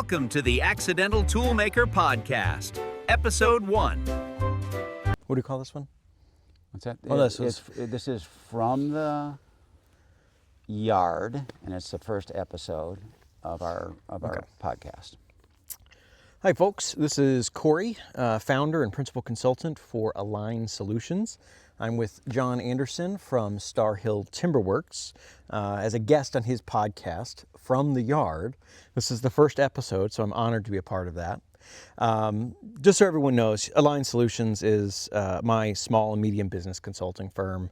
Welcome to the Accidental Toolmaker Podcast, Episode 1. What do you call this one? What's that? Oh, this is from the yard, and it's the first episode of our podcast. Hi, folks. This is Corey, founder and principal consultant for Align Solutions. I'm with John Anderson from Star Hill Timberworks as a guest on his podcast, From the Yard. This is the first episode, so I'm honored to be a part of that. Just so everyone knows, Align Solutions is my small and medium business consulting firm.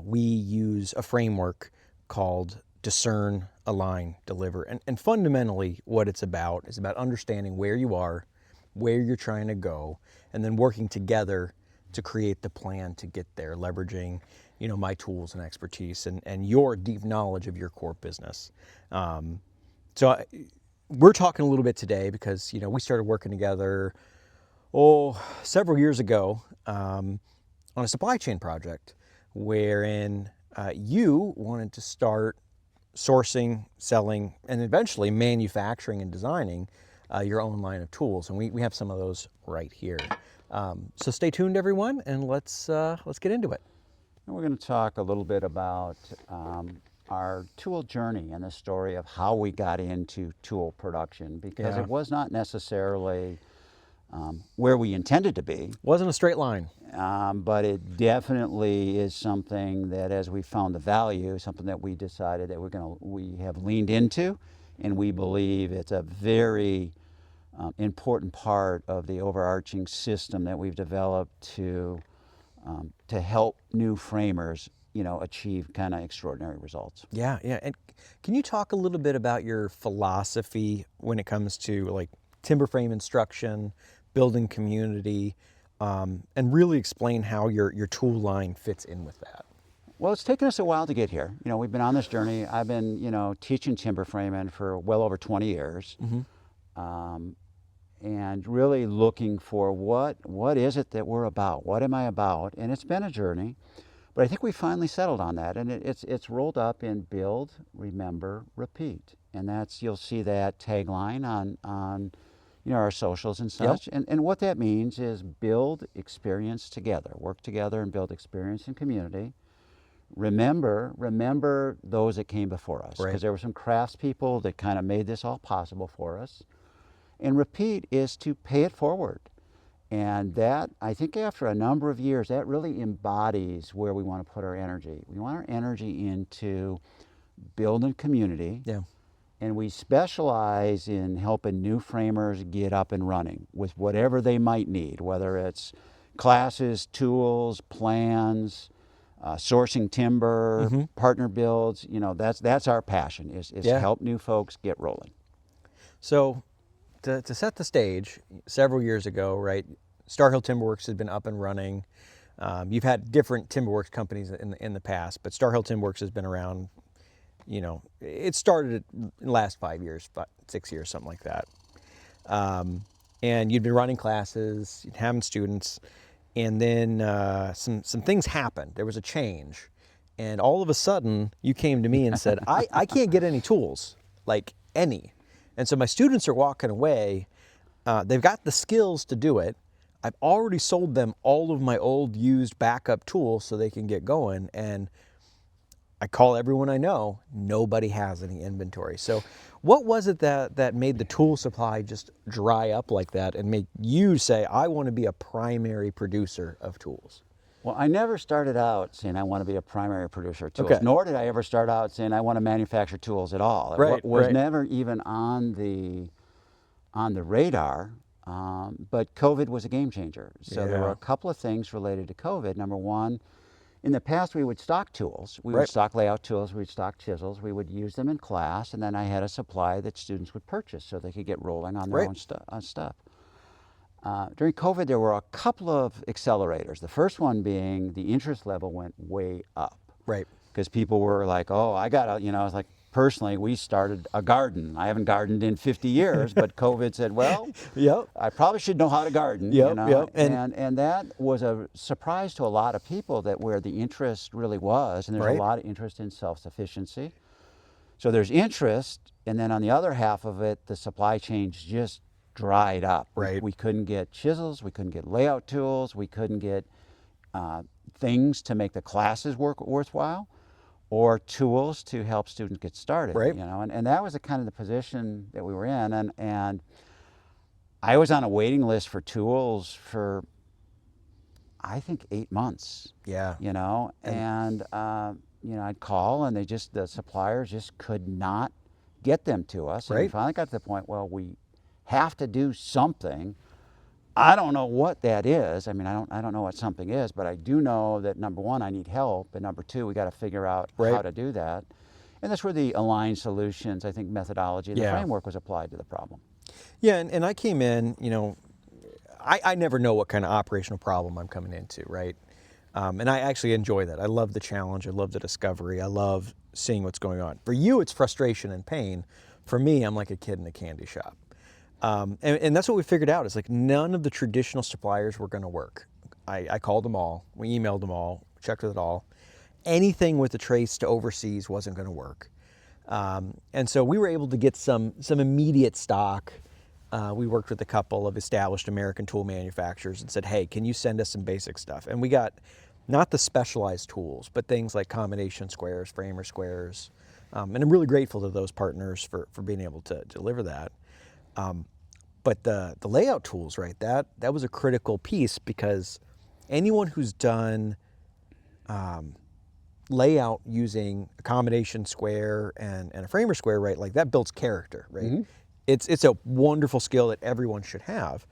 We use a framework called Discern, Align, Deliver. And fundamentally what it's about is about understanding where you are, where you're trying to go, and then working together to create the plan to get there, leveraging, my tools and expertise and your deep knowledge of your core business. We're talking a little bit today because, we started working together, several years ago on a supply chain project wherein you wanted to start sourcing, selling, and eventually manufacturing and designing your own line of tools. And we have some of those right here. So stay tuned, everyone, and let's get into it. And we're going to talk a little bit about our tool journey and the story of how we got into tool production, because it was not necessarily where we intended to be. Wasn't a straight line. But it definitely is something that, as we found the value, something that we decided that we have leaned into, and we believe it's a very important part of the overarching system that we've developed to help new framers, achieve kind of extraordinary results. Yeah. And can you talk a little bit about your philosophy when it comes to like timber frame instruction, building community, and really explain how your tool line fits in with that? Well, it's taken us a while to get here. We've been on this journey. I've been, teaching timber framing for well over 20 years. Mm-hmm. And really looking for what is it that we're about? What am I about? And it's been a journey, but I think we finally settled on that. And it's rolled up in build, remember, repeat. And you'll see that tagline on our socials and such. Yep. And what that means is build experience together, work together and build experience and community. Remember those that came before us, because there were some craftspeople that kind of made this all possible for us. And repeat is to pay it forward. And that, I think after a number of years, that really embodies where we want to put our energy. We want our energy into building community. Yeah. And we specialize in helping new framers get up and running with whatever they might need, whether it's classes, tools, plans, sourcing timber, mm-hmm. partner builds. That's our passion, is to help new folks get rolling. So to set the stage, several years ago, right, Star Hill Timberworks has been up and running. You've had different Timberworks companies in the past, but Star Hill Timberworks has been around, it started in the last 5 years, 6 years, something like that. And you'd been running classes, you'd having students, and then some things happened. There was a change. And all of a sudden, you came to me and said, I can't get any tools, like any. And so my students are walking away. They've got the skills to do it. I've already sold them all of my old used backup tools so they can get going. And I call everyone I know. Nobody has any inventory. So what was it that made the tool supply just dry up like that and make you say, I want to be a primary producer of tools? Well, I never started out saying I want to be a primary producer of tools, nor did I ever start out saying I want to manufacture tools at all. It was never even on the radar, but COVID was a game changer. So there were a couple of things related to COVID. Number one, in the past we would stock tools. We would stock layout tools, we would stock chisels, we would use them in class, and then I had a supply that students would purchase so they could get rolling on their own stuff. During COVID, there were a couple of accelerators. The first one being the interest level went way up. Right. Because people were like, I was like, personally, we started a garden. I haven't gardened in 50 years, but COVID said, I probably should know how to garden. And that was a surprise to a lot of people, that where the interest really was, and there's a lot of interest in self-sufficiency. So there's interest, and then on the other half of it, the supply chains just dried up. Right. We couldn't get chisels, we couldn't get layout tools, we couldn't get things to make the classes worthwhile, or tools to help students get started. Right. And that was the kind of the position that we were in, and I was on a waiting list for tools for, I think, 8 months. Yeah. And I'd call, and the suppliers just could not get them to us. And we finally got to the point, well, we have to do something. I don't know what that is. I mean, I don't know what something is, but I do know that, number one, I need help, and number two, we got to figure out how to do that. And that's where the aligned solutions, I think, methodology, the framework was applied to the problem. Yeah, and I came in, I never know what kind of operational problem I'm coming into, right? And I actually enjoy that. I love the challenge. I love the discovery. I love seeing what's going on. For you, it's frustration and pain. For me, I'm like a kid in a candy shop. And that's what we figured out, is like none of the traditional suppliers were going to work. I called them all. We emailed them all, checked with it all. Anything with a trace to overseas wasn't going to work. And so we were able to get some immediate stock. We worked with a couple of established American tool manufacturers and said, hey, can you send us some basic stuff? And we got not the specialized tools, but things like combination squares, framer squares. And I'm really grateful to those partners for being able to deliver that. But the layout tools, right, that was a critical piece, because anyone who's done layout using a combination square and a framer square, right, like that builds character, right? Mm-hmm. It's a wonderful skill that everyone should have.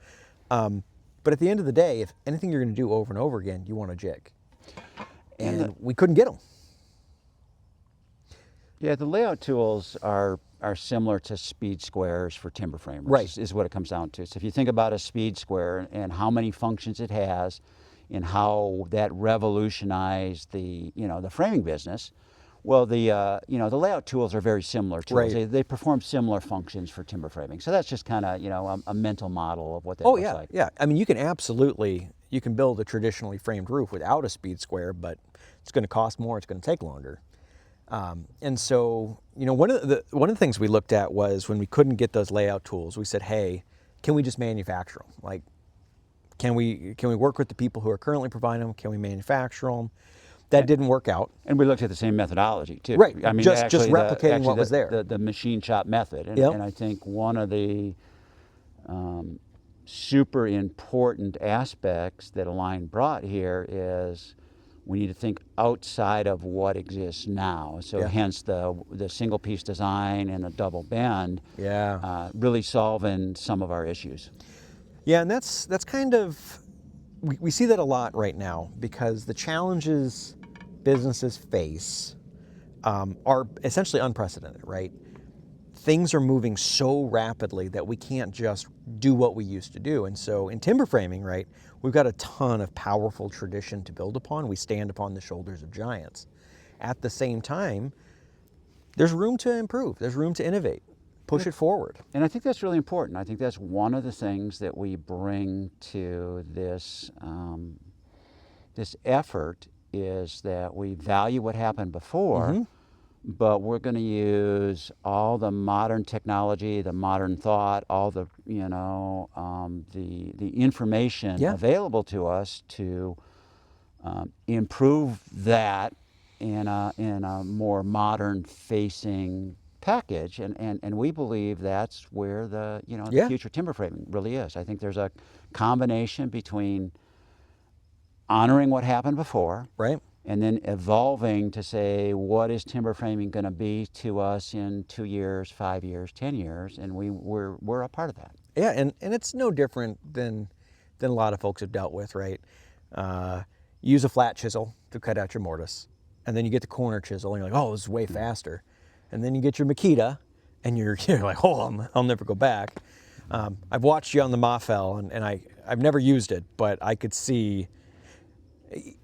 But at the end of the day, if anything you're going to do over and over again, you want a jig. And we couldn't get them. Yeah, the layout tools are similar to speed squares for timber framers, right, is what it comes down to. So if you think about a speed square and how many functions it has and how that revolutionized the framing business, well, the layout tools are very similar tools. Right. They perform similar functions for timber framing. So that's just kind of a mental model of what that looks like. Yeah. I mean, you can build a traditionally framed roof without a speed square, but it's going to cost more. It's going to take longer. And so, one of the things we looked at was, when we couldn't get those layout tools, we said, hey, can we just manufacture them? Like, can we work with the people who are currently providing them? Can we manufacture them? That didn't work out. And we looked at the same methodology too. Right. I mean, just replicating what was there. The machine shop method. And, yep. and I think one of the super important aspects that Align brought here is we need to think outside of what exists now. So hence the single piece design and the double bend. Yeah. Really solving some of our issues. Yeah, and that's kind of, we see that a lot right now, because the challenges businesses face are essentially unprecedented, right? Things are moving so rapidly that we can't just do what we used to do. And so in timber framing, right, we've got a ton of powerful tradition to build upon. We stand upon the shoulders of giants. At the same time, there's room to improve. There's room to innovate, push it forward. And I think that's really important. I think that's one of the things that we bring to this, this effort, is that we value what happened before, mm-hmm. but we're going to use all the modern technology, the modern thought, all the the information available to us to improve that in a more modern facing package, and we believe that's where the future timber framing really is. I think there's a combination between honoring what happened before, right, and then evolving to say, what is timber framing going to be to us in 2 years, 5 years, 10 years, and we're a part of that. Yeah, and it's no different than a lot of folks have dealt with, right? Use a flat chisel to cut out your mortise, and then you get the corner chisel, and you're like, oh, this is way faster. And then you get your Makita, and you're like, oh, I'll never go back. I've watched you on the Moffell, and I've never used it, but I could see.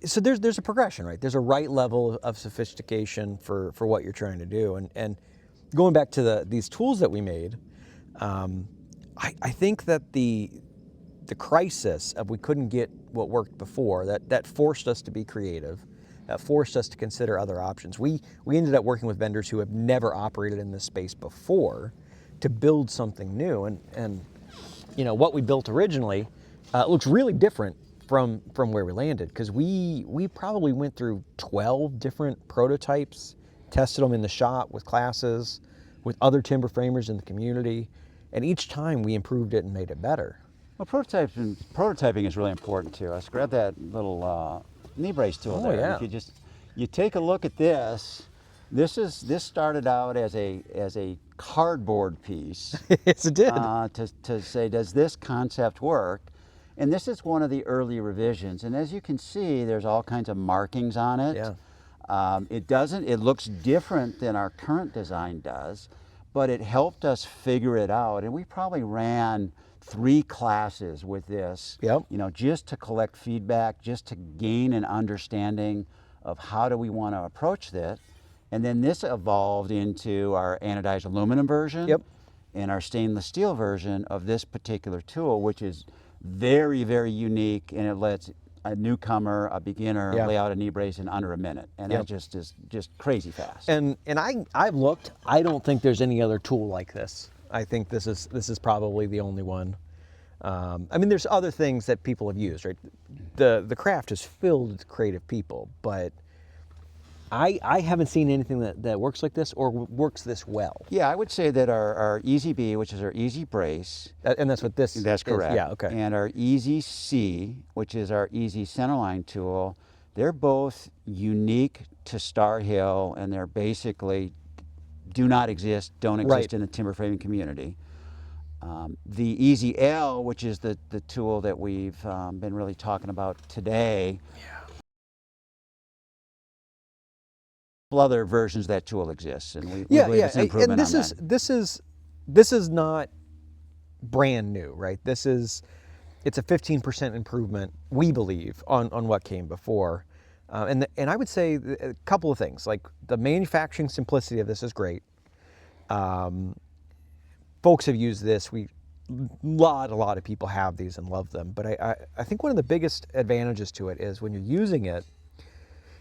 So there's a progression, right? There's a right level of sophistication for what you're trying to do. And going back to these tools that we made, I think that the crisis of we couldn't get what worked before, that forced us to be creative, forced us to consider other options. We ended up working with vendors who have never operated in this space before to build something new. And what we built originally looks really different from where we landed, because we probably went through 12 different prototypes, tested them in the shop with classes, with other timber framers in the community, and each time we improved it and made it better. Well, prototyping is really important to us. Grab that little knee brace tool there. Yeah. If you take a look at this. This started out as a cardboard piece. Yes, it did. To say, does this concept work? And this is one of the early revisions. And as you can see, there's all kinds of markings on it. Yeah. It looks different than our current design does, but it helped us figure it out. And we probably ran 3 classes with this, Yep. Just to collect feedback, just to gain an understanding of how do we want to approach this. And then this evolved into our anodized aluminum version. Yep. And our stainless steel version of this particular tool, which is very, very unique, and it lets a newcomer, a beginner, lay out a knee brace in under a minute. And that just is crazy fast. And I've looked. I don't think there's any other tool like this. I think this is probably the only one. There's other things that people have used, right? The craft is filled with creative people, but I haven't seen anything that works like this or works this well. Yeah, I would say that our Easy B, which is our Easy Brace. And that's what this That's correct. is. Yeah, okay. And our Easy C, which is our Easy Centerline tool, they're both unique to Star Hill, and they're basically don't exist Right. in the timber framing community. The Easy L, which is the tool that we've been really talking about today. Yeah. Other versions of that tool exists, and we believe it's an improvement on that. This is not brand new, right? It's a 15% improvement, we believe, on what came before. And I would say a couple of things, like the manufacturing simplicity of this is great. Folks have used this. A lot of people have these and love them. But I think one of the biggest advantages to it is when you're using it,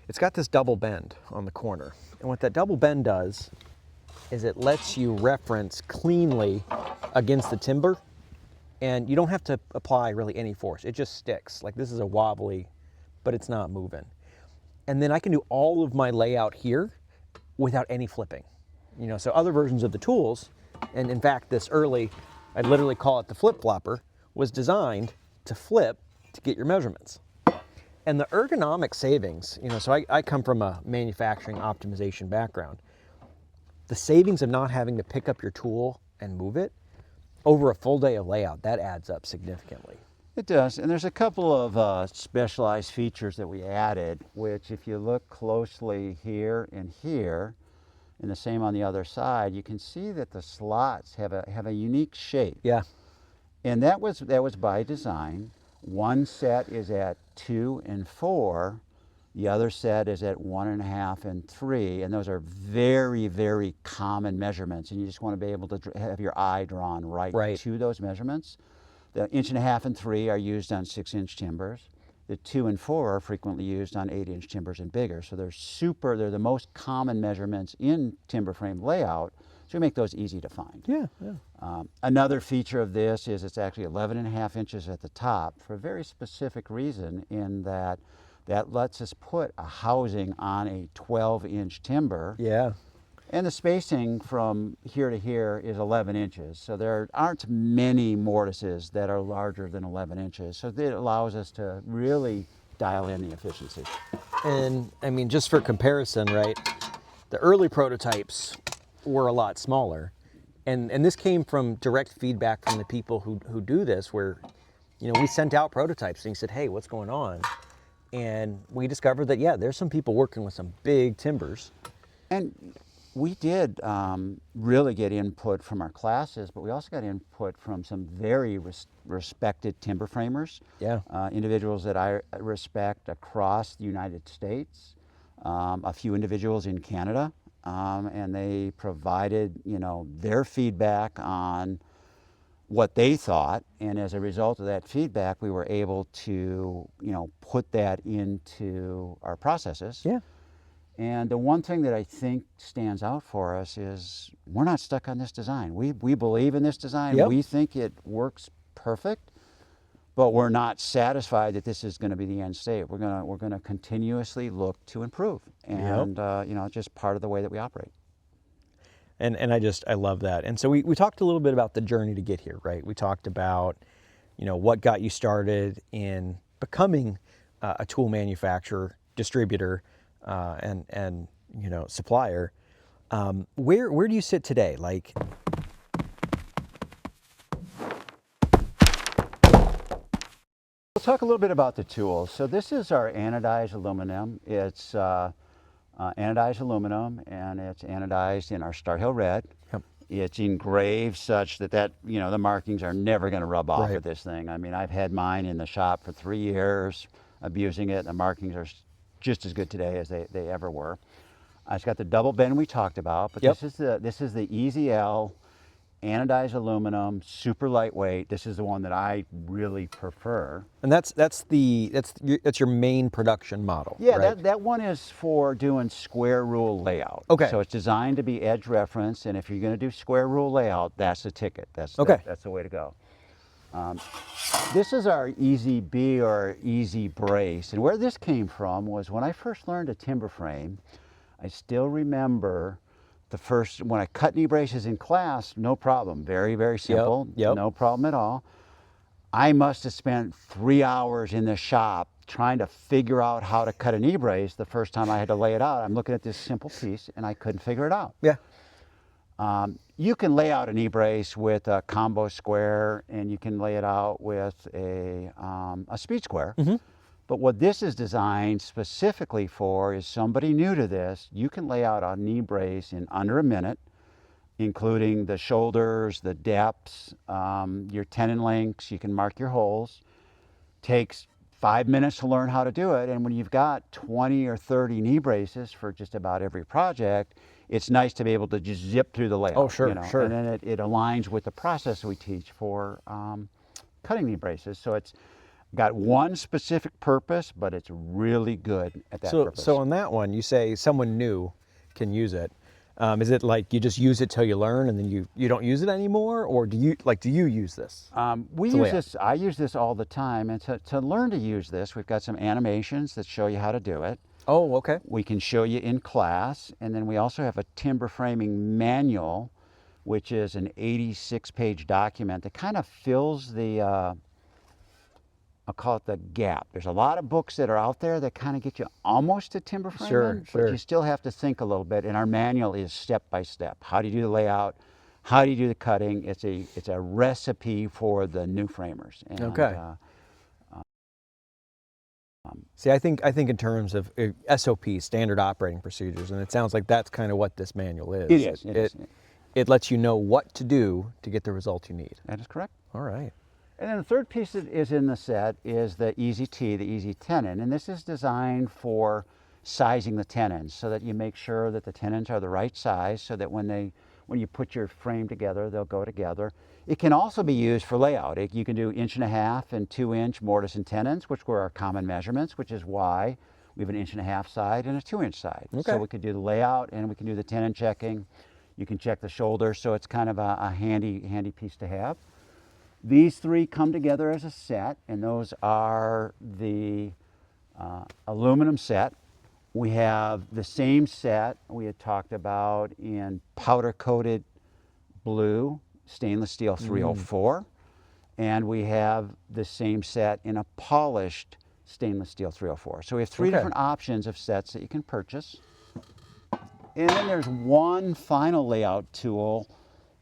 it's got this double bend on the corner. And what that double bend does is it lets you reference cleanly against the timber, and you don't have to apply really any force. It just sticks. Like, this is a wobbly, but it's not moving. And then I can do all of my layout here without any flipping. So other versions of the tools, and in fact this early, I literally call it the flip flopper, was designed to flip to get your measurements. And the ergonomic savings, so I come from a manufacturing optimization background. The savings of not having to pick up your tool and move it over a full day of layout, that adds up significantly. It does, and there's a couple of specialized features that we added, which if you look closely here, and the same on the other side, you can see that the slots have a unique shape. Yeah. And that was by design. One set is at 2 and 4, the other set is at 1.5 and 3, and those are very, very common measurements, and you just want to be able to have your eye drawn right to those measurements. The 1.5 and 3 are used on 6-inch timbers. The 2 and 4 are frequently used on 8-inch timbers and bigger, so they're the most common measurements in timber frame layout, so we make those easy to find. Yeah. Another feature of this is it's actually 11.5 inches at the top for a very specific reason, in that lets us put a housing on a 12-inch timber. Yeah. And the spacing from here to here is 11 inches. So there aren't many mortises that are larger than 11 inches. So it allows us to really dial in the efficiency. And just for comparison, right, the early prototypes were a lot smaller. And this came from direct feedback from the people who do this, where, we sent out prototypes and he said, hey, what's going on? And we discovered that, yeah, there's some people working with some big timbers. And we did really get input from our classes, but we also got input from some very respected timber framers. Yeah. Individuals that I respect across the United States, a few individuals in Canada. And they provided, their feedback on what they thought, and as a result of that feedback, we were able to, put that into our processes. Yeah. And the one thing that I think stands out for us is we're not stuck on this design. We believe in this design. Yep. We think it works perfect, but we're not satisfied that this is going to be the end state. We're gonna continuously look to improve, and just part of the way that we operate. And I love that. And so we talked a little bit about the journey to get here, right? We talked about, what got you started in becoming a tool manufacturer, distributor, and supplier. Where do you sit today? Like, We'll talk a little bit about the tools. So this is our anodized aluminum. It's anodized aluminum, and it's anodized in our Star Hill Red. Yep. It's engraved such that the markings are never going to rub off Right. of this thing. I mean, I've had mine in the shop for 3 years, abusing it. The markings are just as good today as they ever were. It's got the double bend we talked about, but Yep. this is the Easy L anodized aluminum, super lightweight. This is the one that I really prefer. and that's your main production model. Yeah, right? that one is for doing square rule layout. Okay. So it's designed to be edge reference, and if you're going to do square rule layout, that's the ticket. That's the way to go. This is our Easy B or Easy Brace, and where this came from was when I first learned a timber frame. I still remember when I cut knee braces in class, no problem, very, very simple, Yep. no problem at all. I must have spent 3 hours in the shop trying to figure out how to cut a knee brace the first time I had to lay it out. I'm looking at this simple piece and I couldn't figure it out. Yeah. You can lay out a knee brace with a combo square, and you can lay it out with a speed square. Mm-hmm. But what this is designed specifically for is somebody new to this. You can lay out a knee brace in under a minute, including the shoulders, the depths, your tenon lengths. You can mark your holes. Takes 5 minutes to learn how to do it, and when you've got 20 or 30 knee braces for just about every project, it's nice to be able to just zip through the layout. Oh, sure, sure. And then it aligns with the process we teach for cutting knee braces. So it's got one specific purpose, but it's really good at that purpose. So on that one, you say someone new can use it. Is it like you just use it till you learn and then you don't use it anymore, or do you use this? We use this. I use this all the time, and to learn to use this, we've got some animations that show you how to do it. Oh, okay. We can show you in class, and then we also have a timber framing manual, which is an 86-page document that kind of fills the I'll call it the gap. There's a lot of books that are out there that kind of get you almost to timber framing, but you still have to think a little bit, and our manual is step by step. How do you do the layout? How do you do the cutting? It's a recipe for the new framers. And, okay. See, I think in terms of SOP, standard operating procedures, and it sounds like that's kind of what this manual is. It is. It lets you know what to do to get the result you need. That is correct. All right. And then the third piece that is in the set is the Easy T, the Easy Tenon. And this is designed for sizing the tenons so that you make sure that the tenons are the right size so that when you put your frame together, they'll go together. It can also be used for layout. You can do 1.5 and 2-inch mortise and tenons, which were our common measurements, which is why we have an 1.5 side and a 2-inch side. Okay. So we could do the layout and we can do the tenon checking. You can check the shoulder, so it's kind of a handy piece to have. These three come together as a set, and those are the aluminum set. We have the same set we had talked about in powder-coated blue stainless steel 304, and we have the same set in a polished stainless steel 304. So we have three different options of sets that you can purchase. And then there's one final layout tool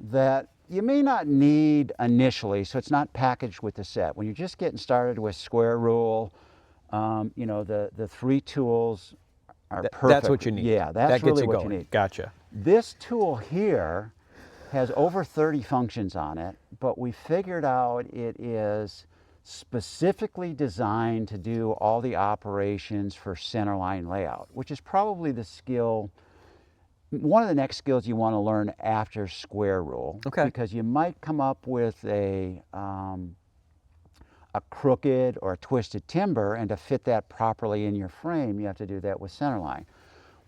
that you may not need initially, so it's not packaged with the set. When you're just getting started with square rule, the three tools are perfect. That's what you need. Yeah, that's really what you need. Gotcha. This tool here has over 30 functions on it, but we figured out it is specifically designed to do all the operations for centerline layout, which is probably the skill one of the next skills you want to learn after square rule. Okay. Because you might come up with a crooked or a twisted timber, and to fit that properly in your frame, you have to do that with centerline.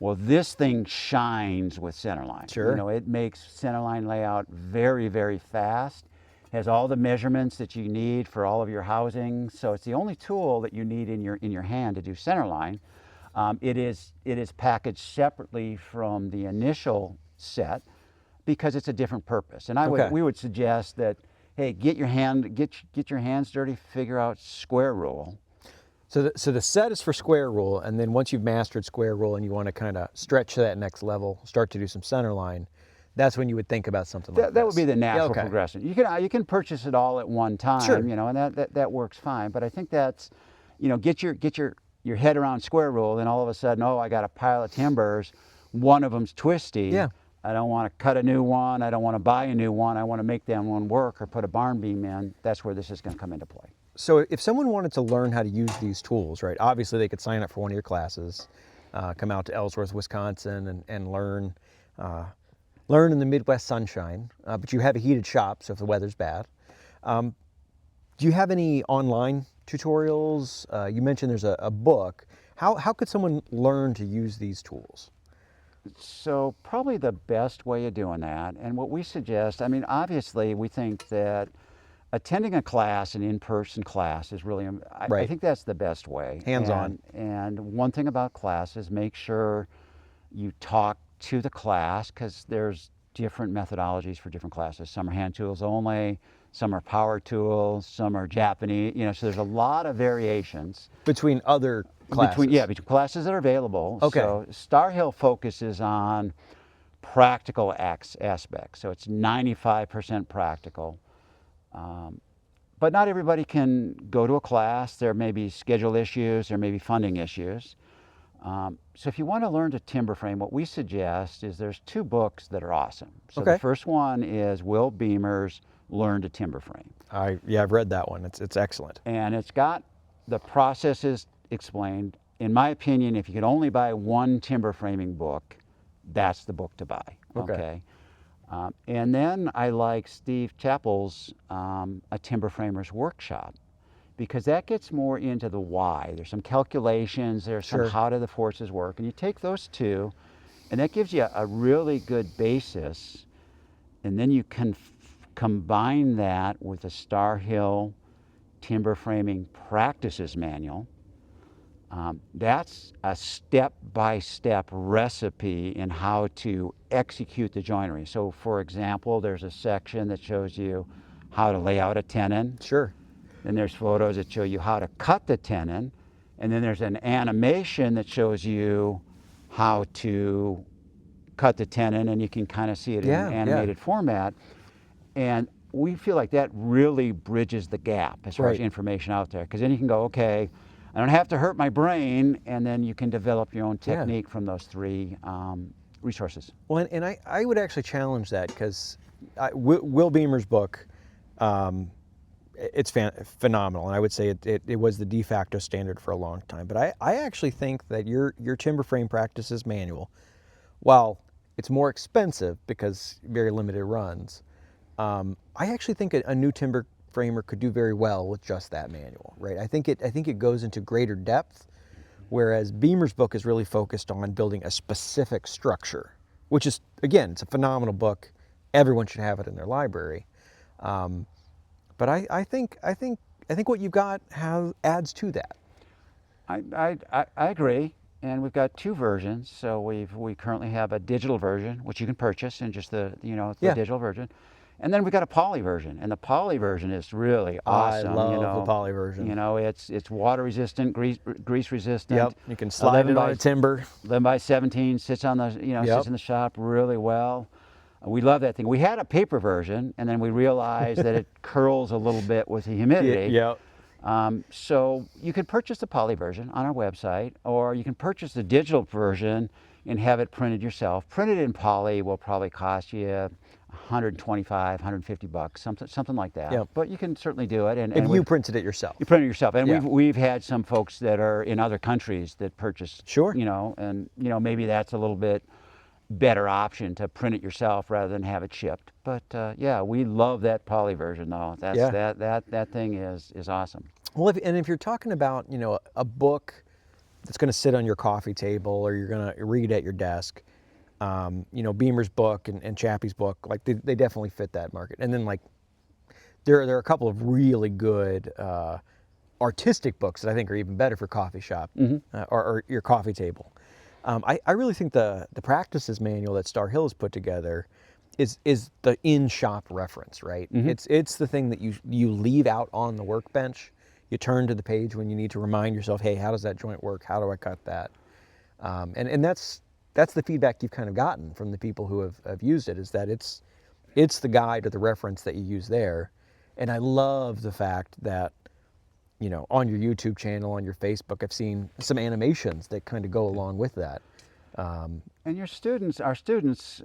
Well, this thing shines with centerline. Sure. You know, it makes centerline layout very, very fast. Has all the measurements that you need for all of your housing. So it's the only tool that you need in your hand to do centerline. It is packaged separately from the initial set because it's a different purpose. And we would suggest that, hey, get your hands dirty, figure out square rule. So the set is for square rule, and then once you've mastered square rule and you want to kind of stretch to that next level, start to do some centerline, that's when you would think about something like that. That would be the natural progression. You can purchase it all at one time, sure. You know, and that works fine. But I think that's, you know, get your head around square rule, then all of a sudden, oh, I got a pile of timbers, one of them's twisty. Yeah. I don't want to cut a new one. I don't want to buy a new one. I want to make that one work or put a barn beam in. That's where this is going to come into play. So if someone wanted to learn how to use these tools, right, obviously they could sign up for one of your classes, come out to Ellsworth, Wisconsin, and learn in the Midwest sunshine, but you have a heated shop, so if the weather's bad. Do you have any online tutorials? You mentioned there's a book. How could someone learn to use these tools? So probably the best way of doing that, and what we suggest, I mean, obviously we think that attending a class, an in-person class, is really, I think that's the best way. Hands-on. And one thing about classes, make sure you talk to the class, because there's different methodologies for different classes. Some are hand tools only, some are power tools, some are Japanese, you know, so there's a lot of variations. Between other classes? Between classes that are available. Okay. So Star Hill focuses on practical aspects, so it's 95% practical. But not everybody can go to a class. There may be schedule issues, there may be funding issues. So if you want to learn to timber frame, what we suggest is there's two books that are awesome. So the first one is Will Beamer's Learn to Timber Frame. I've read that one. It's excellent. And it's got the processes explained. In my opinion, if you could only buy one timber framing book, that's the book to buy. Okay. And then I like Steve Chappell's A Timber Framer's Workshop, because that gets more into the why. There's some calculations, there's some how do the forces work, and you take those two, and that gives you a really good basis, and then you can combine that with the Star Hill Timber Framing Practices Manual. That's a step-by-step recipe in how to execute the joinery. So for example, there's a section that shows you how to lay out a tenon. Sure. Then there's photos that show you how to cut the tenon. And then there's an animation that shows you how to cut the tenon, and you can kind of see it in an animated format. And we feel like that really bridges the gap as far as information out there. Because then you can go, okay, I don't have to hurt my brain, and then you can develop your own technique from those three resources. Well, and I would actually challenge that, because Will Beamer's book, it's phenomenal, and I would say it was the de facto standard for a long time. But I actually think that your Timber Frame Practices Manual, while it's more expensive because very limited runs, I actually think a new timber framer could do very well with just that manual, right? I think it goes into greater depth, whereas Beamer's book is really focused on building a specific structure, which is, again, it's a phenomenal book. Everyone should have it in their library. But I think what you've got adds to that. I agree, and we've got two versions. So we currently have a digital version, which you can purchase, and just the digital version. And then we got a poly version, and the poly version is really awesome. I love the poly version. You know, it's water resistant, grease resistant. Yep, you can slide it on a timber. 11 by 17, sits on the sits in the shop really well. We love that thing. We had a paper version, and then we realized that it curls a little bit with the humidity. Yep. So you can purchase the poly version on our website, or you can purchase the digital version and have it printed yourself. Printed in poly will probably cost you $125, $150, something like that. Yep. But you can certainly do it. And if you printed it yourself. You print it yourself. And we've had some folks that are in other countries that purchase. Sure. And maybe that's a little bit better option to print it yourself rather than have it shipped. But yeah, we love that poly version though. That thing is awesome. Well, if you're talking about, a book that's going to sit on your coffee table or you're going to read at your desk, Beamer's book and Chappie's book, like they definitely fit that market. And then like there are a couple of really good artistic books that I think are even better for coffee shop or your coffee table. I really think the practices manual that Star Hill has put together is the in-shop reference, right? It's the thing that you leave out on the workbench. You turn to the page when you need to remind yourself, hey, how does that joint work? How do I cut that? And that's the feedback you've kind of gotten from the people who have used it, is that it's the guide or the reference that you use there. And I love the fact that, on your YouTube channel, on your Facebook, I've seen some animations that kind of go along with that. And our students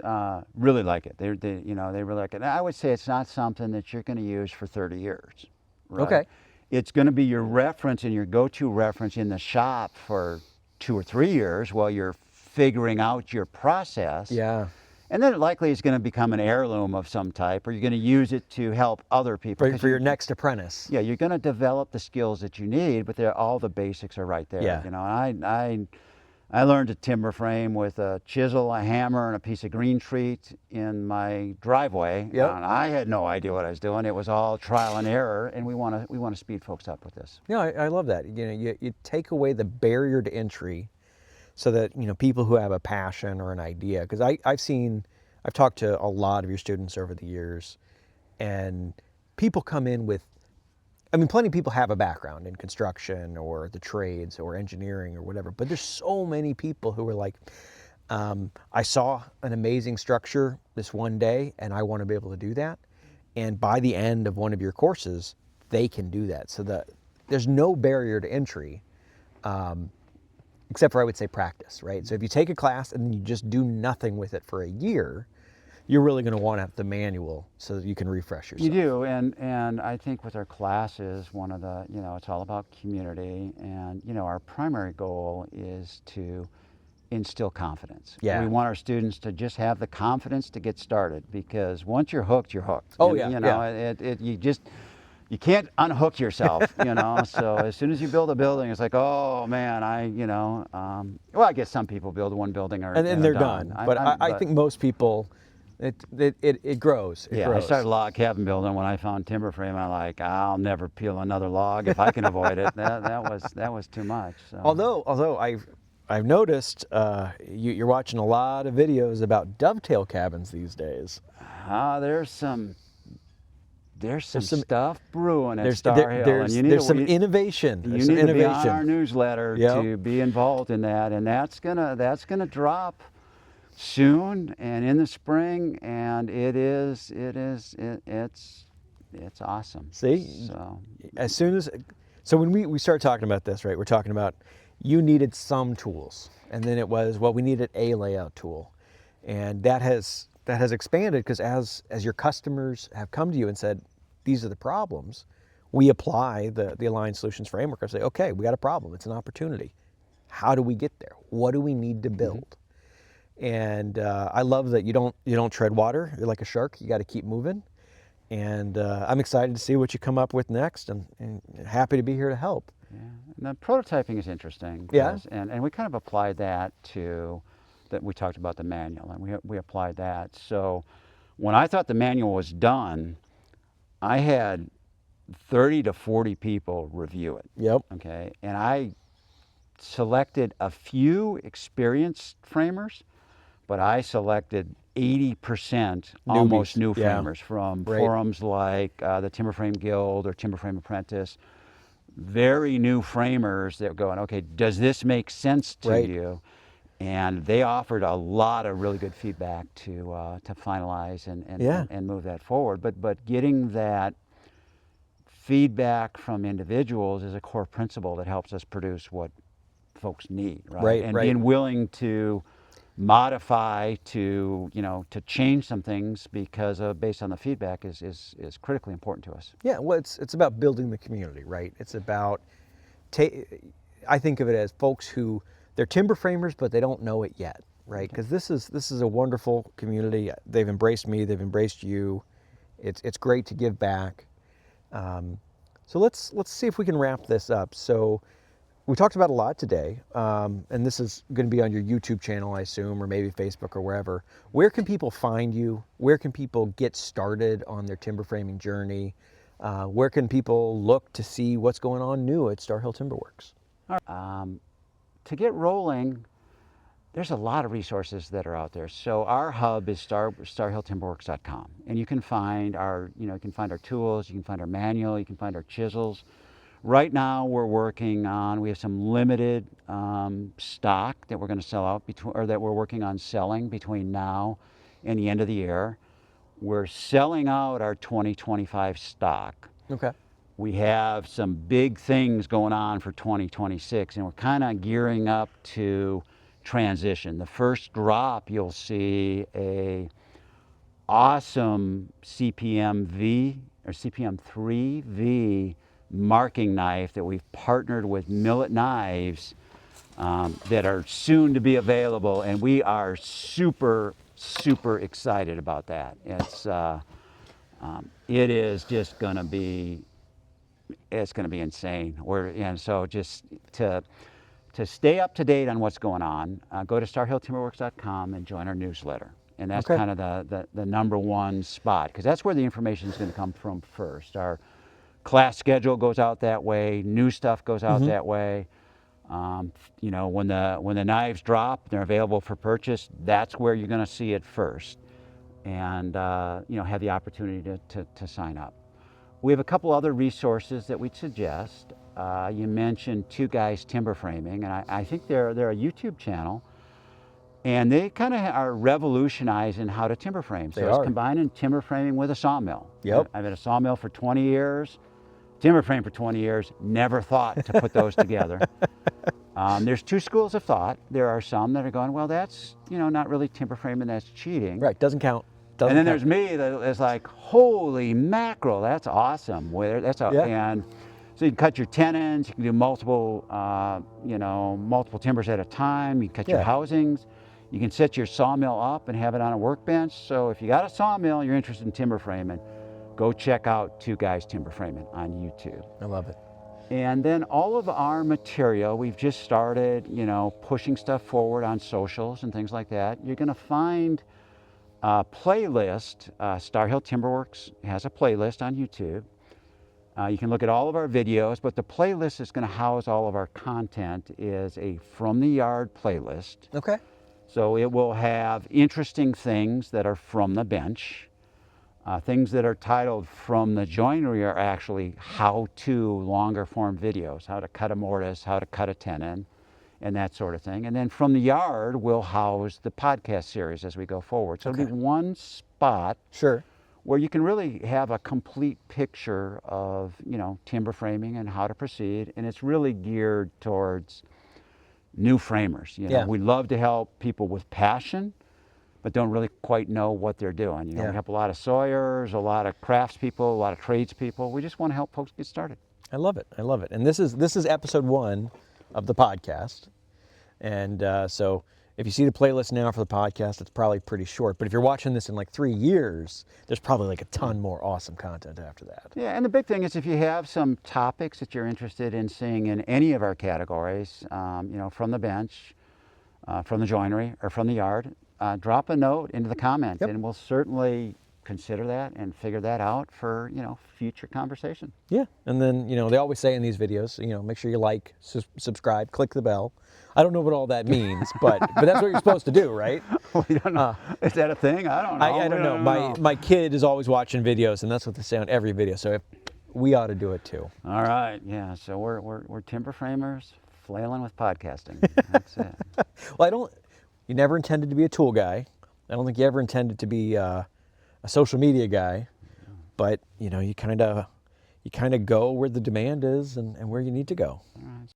really like it. They really like it. And I would say it's not something that you're going to use for 30 years. Right? Okay. It's going to be your reference and your go-to reference in the shop for 2 or 3 years while you're figuring out your process. Yeah. And then it likely is going to become an heirloom of some type, or you're going to use it to help other people. For your next apprentice. Yeah, you're going to develop the skills that you need, but all the basics are right there. Yeah. And I learned to timber frame with a chisel, a hammer, and a piece of green treat in my driveway. Yep. And I had no idea what I was doing. It was all trial and error, and we want to speed folks up with this. Yeah, I love that. You take away the barrier to entry, so that people who have a passion or an idea. Because I've talked to a lot of your students over the years, and people come in with, plenty of people have a background in construction or the trades or engineering or whatever, but there's so many people who are like, I saw an amazing structure this one day and I want to be able to do that. And by the end of one of your courses, they can do that. So there's no barrier to entry, except for, I would say, practice, right? So if you take a class and you just do nothing with it for a year, you're really going to want to have the manual so that you can refresh yourself. You do, and I think with our classes, one of the, it's all about community, and, our primary goal is to instill confidence. Yeah. We want our students to just have the confidence to get started, because once you're hooked, you're hooked. Oh, You can't unhook yourself, So as soon as you build a building, it's like, oh man, well, I guess some people build one building and they're done. But I think most people, it grows. It grows. I started log cabin building when I found timber frame. I'm like, I'll never peel another log if I can avoid it. That was too much. So. Although I've noticed you're watching a lot of videos about dovetail cabins these days. There's some stuff brewing at Star Hill, and there's some innovation. You need to be on our newsletter to be involved in that, and that's gonna drop soon and in the spring, and it's awesome. See, so when we started talking about this, right? We're talking about you needed some tools, and then it was, well, we needed a layout tool, and that has expanded, because as your customers have come to you and said, these are the problems, we apply the Aligned Solutions framework and say, okay, we got a problem. It's an opportunity. How do we get there? What do we need to build? And I love that you don't tread water. You're like a shark. You got to keep moving. And I'm excited to see what you come up with next, and happy to be here to help. Yeah, and the prototyping is interesting. Yeah. And we kind of applied that to, that we talked about the manual, and we applied that. So when I thought the manual was done, I had 30 to 40 people review it. Yep. Okay, and I selected a few experienced framers, but I selected 80% almost new framers from forums like the Timber Frame Guild or Timber Frame Apprentice. Very new framers that were going, okay, does this make sense to you? And they offered a lot of really good feedback to finalize and move that forward. But getting that feedback from individuals is a core principle that helps us produce what folks need, right? And being willing to modify, to change some things based on the feedback is critically important to us. Yeah, well, it's about building the community, right? It's about, I think of it as folks who, they're timber framers, but they don't know it yet, right? Because this is a wonderful community. They've embraced me. They've embraced you. It's great to give back. So let's see if we can wrap this up. So we talked about a lot today, and this is going to be on your YouTube channel, I assume, or maybe Facebook or wherever. Where can people find you? Where can people get started on their timber framing journey? Where can people look to see what's going on new at Star Hill Timberworks? To get rolling, there's a lot of resources that are out there. So our hub is starhilltimberworks.com, and you can find our tools, you can find our manual, you can find our chisels. Right now, we have some limited stock that we're going to sell out that we're working on selling between now and the end of the year. We're selling out our 2025 stock. Okay. We have some big things going on for 2026, and we're kind of gearing up to transition. The first drop, you'll see a awesome CPM 3V marking knife that we've partnered with Millet Knives that are soon to be available, and we are super excited about that. It is just going to be insane. So just to stay up to date on what's going on, go to starhilltimberworks.com and join our newsletter. And that's kind of the number one spot, because that's where the information is going to come from first. Our class schedule goes out that way, new stuff goes out that way. When the knives drop, they're available for purchase, that's where you're going to see it first, and have the opportunity to sign up. We have a couple other resources that we'd suggest. You mentioned Two Guys Timber Framing, and I think they're a YouTube channel, and they kind of are revolutionizing how to timber frame. So it's combining timber framing with a sawmill. Yep. I've had a sawmill for 20 years, timber frame for 20 years, never thought to put those together. There's two schools of thought. There are some that are going, well, that's not really timber framing, that's cheating. Right, doesn't count. And then there's me that's like, holy mackerel, that's awesome. And so you can cut your tenons, you can do multiple timbers at a time. You can cut your housings. You can set your sawmill up and have it on a workbench. So if you got a sawmill, you're interested in timber framing, go check out Two Guys Timber Framing on YouTube. I love it. And then all of our material, we've just started, pushing stuff forward on socials and things like that. You're going to find a playlist. Star Hill Timberworks has a playlist on YouTube. You can look at all of our videos, but the playlist is going to house all of our content. Is a From the Yard playlist. Okay. So it will have interesting things that are from the bench. Things that are titled From the Joinery are actually how-to longer form videos, how to cut a mortise, how to cut a tenon, and that sort of thing. And then From the Yard will house the podcast series as we go forward. So it'll be one spot where you can really have a complete picture of, timber framing and how to proceed. And it's really geared towards new framers. We love to help people with passion, but don't really quite know what they're doing. We have a lot of sawyers, a lot of craftspeople, a lot of tradespeople. We just want to help folks get started. I love it. I love it. And this is episode 1 of the podcast. And so if you see the playlist now for the podcast, it's probably pretty short. But if you're watching this in like 3 years, there's probably like a ton more awesome content after that. Yeah, and the big thing is if you have some topics that you're interested in seeing in any of our categories, from the bench, from the joinery, or from the yard, drop a note into the comments, and we'll certainly consider that and figure that out for future conversation. Yeah, and then they always say in these videos, make sure you like, subscribe, click the bell. I don't know what all that means, but that's what you're supposed to do, right? We don't know. Is that a thing? I don't know. I don't know. My kid is always watching videos, and that's what they say on every video. So we ought to do it too. All right. Yeah. So we're timber framers flailing with podcasting. That's it. Well, you never intended to be a tool guy. I don't think you ever intended to be a social media guy, but you kind of go where the demand is and where you need to go. All right.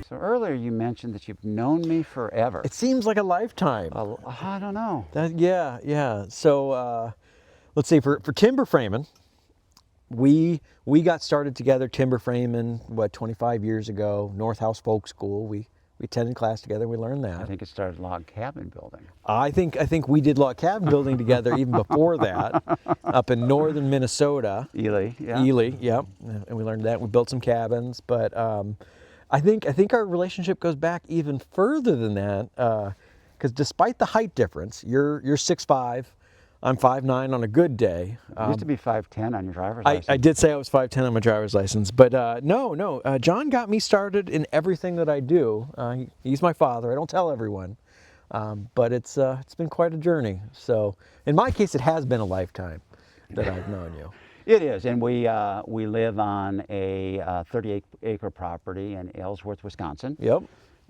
So earlier you mentioned that you've known me forever. It seems like a lifetime. I don't know. Yeah. So let's see, for timber framing, we got started together timber framing, 25 years ago, North House Folk School. We attended class together, we learned that. I think it started log cabin building. I think we did log cabin building together even before that, up in northern Minnesota. Ely, yeah. Ely, yep. And we learned that. We built some cabins, but I think our relationship goes back even further than that, because despite the height difference, you're 6'5", I'm 5'9" on a good day. It used to be 5'10" on your driver's license. I did say I was 5'10" on my driver's license, but no. John got me started in everything that I do. He's my father. I don't tell everyone, but it's been quite a journey. So in my case, it has been a lifetime that I've known you. It is, and we live on a 38-acre property in Ellsworth, Wisconsin. Yep.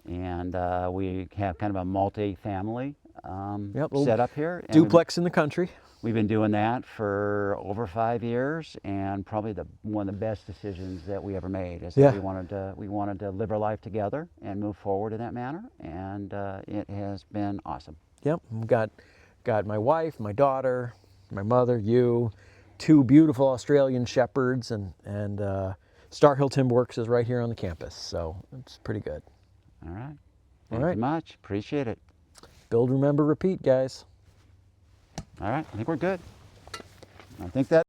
And we have kind of a multi-family setup here. And duplex in the country. We've been doing that for over 5 years, and probably one of the best decisions that we ever made is that we wanted to live our life together and move forward in that manner, and it has been awesome. Yep, got my wife, my daughter, my mother, you, 2 beautiful Australian shepherds, and Star Hill Timberworks is right here on the campus, so it's pretty good. All right. Thank you much. Appreciate it. Build, remember, repeat, guys. All right. I think we're good. I think that